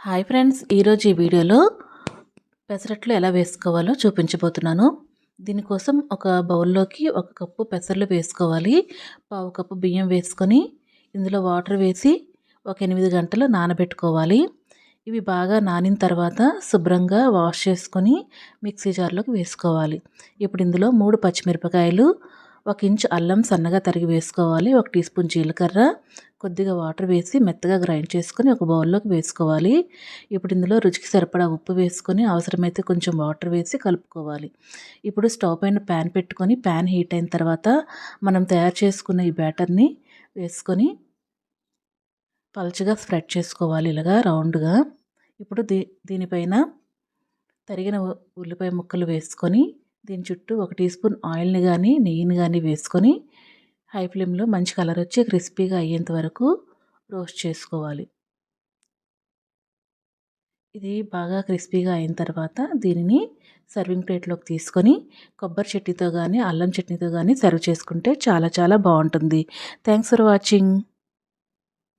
Hi friends, ఈరోజు ఈ వీడియోలో పెసరట్లు ఎలా వేసుకోవాలో చూపించబోతున్నాను. దీనికోసం ఒక బౌల్లోకి 1 కప్పు పెసర్లు వేసుకోవాలి. పావు కప్పు బియ్యం వేసుకొని ఇందులో వాటర్ వేసి ఒక 8 గంటలు నానబెట్టుకోవాలి. ఇవి బాగా నానిన తర్వాత శుభ్రంగా వాష్ చేసుకొని మిక్సీ జార్లోకి వేసుకోవాలి. ఇప్పుడు ఇందులో 3 పచ్చిమిరపకాయలు, 1 ఇంచు అల్లం సన్నగా తరిగి వేసుకోవాలి. 1 టీ స్పూన్ జీలకర్ర, కొద్దిగా వాటర్ వేసి మెత్తగా గ్రైండ్ చేసుకొని ఒక బౌల్లోకి వేసుకోవాలి. ఇప్పుడు ఇందులో రుచికి సరిపడా ఉప్పు వేసుకొని అవసరమైతే కొంచెం వాటర్ వేసి కలుపుకోవాలి. ఇప్పుడు స్టవ్ పైన ప్యాన్ పెట్టుకొని ప్యాన్ హీట్ అయిన తర్వాత మనం తయారు చేసుకున్న ఈ బ్యాటర్ని వేసుకొని పల్చగా స్ప్రెడ్ చేసుకోవాలి, ఇలాగా రౌండ్గా. ఇప్పుడు దీనిపైన తరిగిన ఉల్లిపాయ ముక్కలు వేసుకొని దీని చుట్టూ 1 టీ స్పూన్ ఆయిల్ని కానీ నెయ్యిని కానీ వేసుకొని హై ఫ్లేమ్లో మంచి కలర్ వచ్చి క్రిస్పీగా అయ్యేంత వరకు రోస్ట్ చేసుకోవాలి. ఇది బాగా క్రిస్పీగా అయిన తర్వాత దీనిని సర్వింగ్ ప్లేట్లోకి తీసుకొని కొబ్బరి చట్నీతో కానీ అల్లం చట్నీతో కానీ సర్వ్ చేసుకుంటే చాలా చాలా బాగుంటుంది. Thanks for watching.